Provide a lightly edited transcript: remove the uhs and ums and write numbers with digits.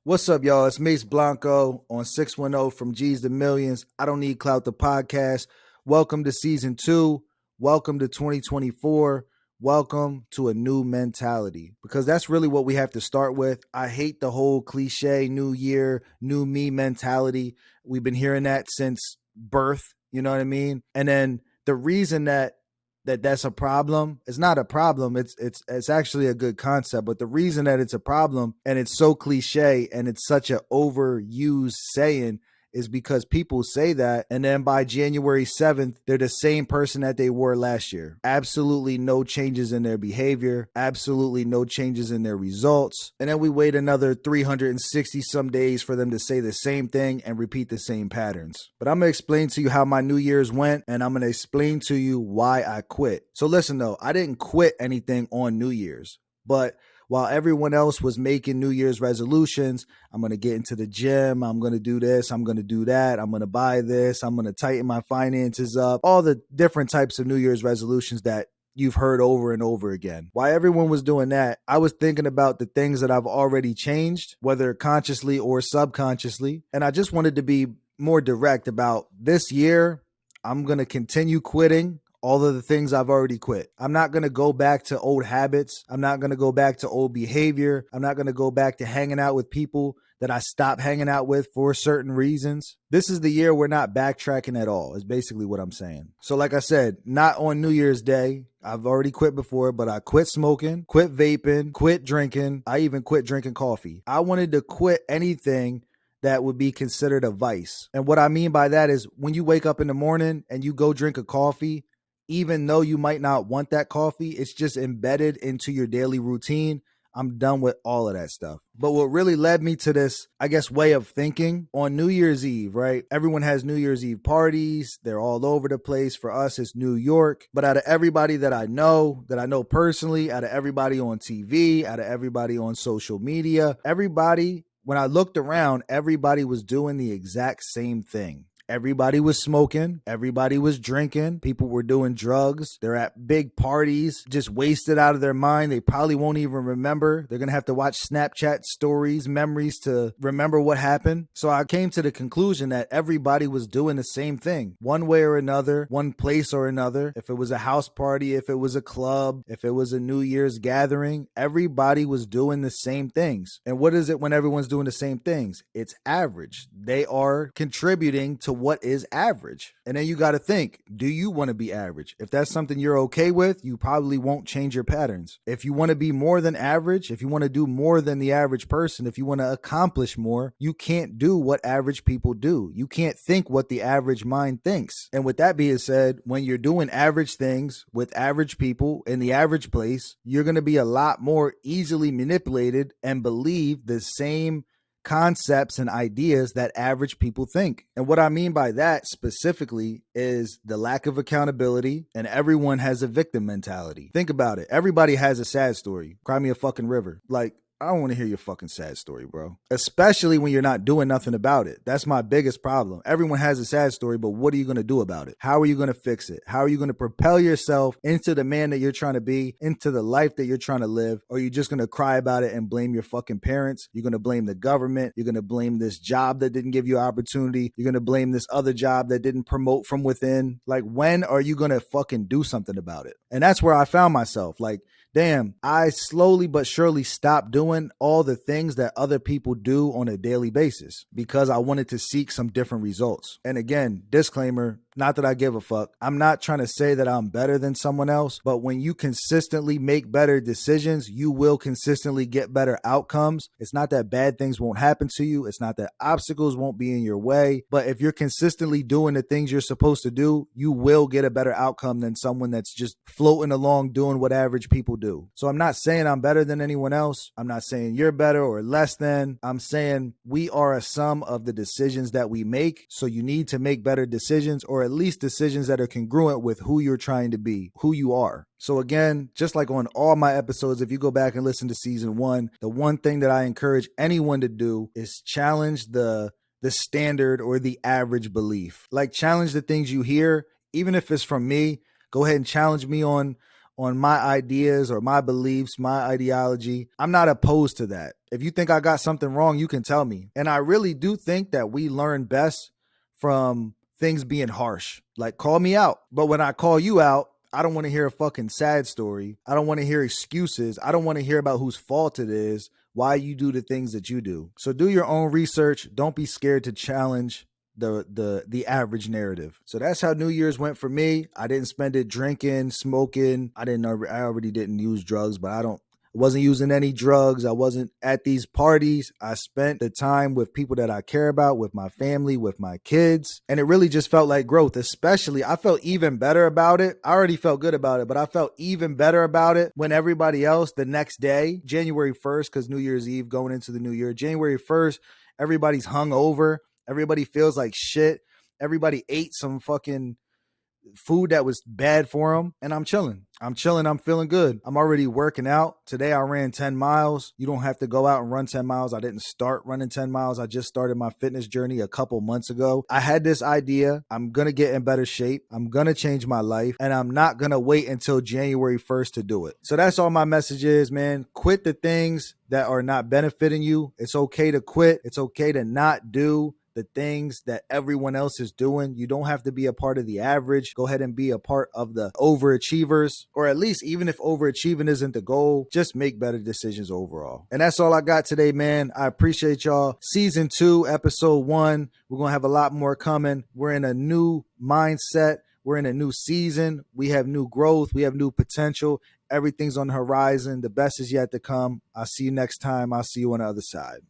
What's up, y'all? It's Mace Blanco on 610 from G's to Millions. I don't need Clout the podcast. Welcome to season 2. Welcome to 2024. Welcome to a new mentality, because that's really what we have to start with. I hate the whole cliche new year, new me mentality. We've been hearing that since birth, you know what I mean? And then the reason that's a problem. It's not a problem. It's actually a good concept. But the reason that it's a problem and it's so cliche and it's such an overused saying is because people say that, and then by January 7th, they're the same person that they were last year. Absolutely no changes in their behavior, absolutely no changes in their results. And then we wait another 360 some days for them to say the same thing and repeat the same patterns. But I'm going to explain to you how my New Year's went, and I'm going to explain to you why I quit. So listen though, I didn't quit anything on New Year's, but while everyone else was making New Year's resolutions, I'm going to get into the gym, I'm going to do this, I'm going to do that, I'm going to buy this, I'm going to tighten my finances up, all the different types of New Year's resolutions that you've heard over and over again. While everyone was doing that, I was thinking about the things that I've already changed, whether consciously or subconsciously. And I just wanted to be more direct about this year. I'm going to continue quitting all of the things I've already quit. I'm not going to go back to old habits. I'm not going to go back to old behavior. I'm not going to go back to hanging out with people that I stopped hanging out with for certain reasons. This is the year we're not backtracking at all, is basically what I'm saying. So like I said, not on New Year's Day. I've already quit before, but I quit smoking, quit vaping, quit drinking. I even quit drinking coffee. I wanted to quit anything that would be considered a vice. And what I mean by that is when you wake up in the morning and you go drink a coffee, even though you might not want that coffee, it's just embedded into your daily routine. I'm done with all of that stuff. But what really led me to this, I guess, way of thinking on New Year's Eve, right? Everyone has New Year's Eve parties. They're all over the place. For us, it's New York. But out of everybody that I know personally, out of everybody on TV, out of everybody on social media, everybody, when I looked around, everybody was doing the exact same thing. Everybody was smoking. Everybody was drinking. People were doing drugs. They're at big parties, just wasted out of their mind. They probably won't even remember. They're going to have to watch Snapchat stories, memories to remember what happened. So I came to the conclusion that everybody was doing the same thing, one way or another, one place or another. If it was a house party, if it was a club, if it was a New Year's gathering, everybody was doing the same things. And what is it when everyone's doing the same things? It's average. They are contributing to what is average. And then you got to think, do you want to be average? If that's something you're okay with, you probably won't change your patterns. If you want to be more than average, if you want to do more than the average person, if you want to accomplish more, you can't do what average people do. You can't think what the average mind thinks. And with that being said, when you're doing average things with average people in the average place, you're going to be a lot more easily manipulated and believe the same concepts and ideas that average people think. And what I mean by that specifically is the lack of accountability, and everyone has a victim mentality. Think about it. Everybody has a sad story. Cry me a fucking river. Like, I don't want to hear your fucking sad story, bro. Especially when you're not doing nothing about it. That's my biggest problem. Everyone has a sad story, but what are you going to do about it? How are you going to fix it? How are you going to propel yourself into the man that you're trying to be, into the life that you're trying to live? Or are you just going to cry about it and blame your fucking parents? You're going to blame the government. You're going to blame this job that didn't give you opportunity. You're going to blame this other job that didn't promote from within. Like, when are you going to fucking do something about it? And that's where I found myself. Like, damn, I slowly but surely stopped doing all the things that other people do on a daily basis because I wanted to seek some different results. And again, disclaimer, not that I give a fuck. I'm not trying to say that I'm better than someone else, but when you consistently make better decisions, you will consistently get better outcomes. It's not that bad things won't happen to you. It's not that obstacles won't be in your way. But if you're consistently doing the things you're supposed to do, you will get a better outcome than someone that's just floating along doing what average people do. So I'm not saying I'm better than anyone else. I'm not saying you're better or less than. I'm saying we are a sum of the decisions that we make. So you need to make better decisions, or at least decisions that are congruent with who you're trying to be, who you are. So again, just like on all my episodes, if you go back and listen to season 1, the one thing that I encourage anyone to do is challenge the standard or the average belief. Like, challenge the things you hear, even if it's from me. Go ahead and challenge me on my ideas or my beliefs, my ideology. I'm not opposed to that. If you think I got something wrong, you can tell me. And I really do think that we learn best from things being harsh. Like, call me out. But when I call you out, I don't want to hear a fucking sad story. I don't want to hear excuses. I don't want to hear about whose fault it is, why you do the things that you do. So do your own research. Don't be scared to challenge the average narrative. So that's how New Year's went for me. I didn't spend it drinking, smoking. I already didn't use drugs, but I wasn't using any drugs. I wasn't at these parties. I spent the time with people that I care about, with my family, with my kids. And it really just felt like growth. Especially, I felt even better about it. I already felt good about it, but I felt even better about it when everybody else the next day, January 1st, because New Year's Eve going into the new year, January 1st, everybody's hungover. Everybody feels like shit. Everybody ate some fucking food that was bad for them. And I'm chilling. I'm feeling good. I'm already working out. Today I ran 10 miles. You don't have to go out and run 10 miles. I didn't start running 10 miles. I just started my fitness journey a couple months ago. I had this idea. I'm going to get in better shape. I'm going to change my life. And I'm not going to wait until January 1st to do it. So that's all my message is, man. Quit the things that are not benefiting you. It's okay to quit. It's okay to not do the things that everyone else is doing. You don't have to be a part of the average. Go ahead and be a part of the overachievers, or at least even if overachieving isn't the goal, just make better decisions overall. And that's all I got today, man. I appreciate y'all. Season 2, episode 1. We're going to have a lot more coming. We're in a new mindset. We're in a new season. We have new growth. We have new potential. Everything's on the horizon. The best is yet to come. I'll see you next time. I'll see you on the other side.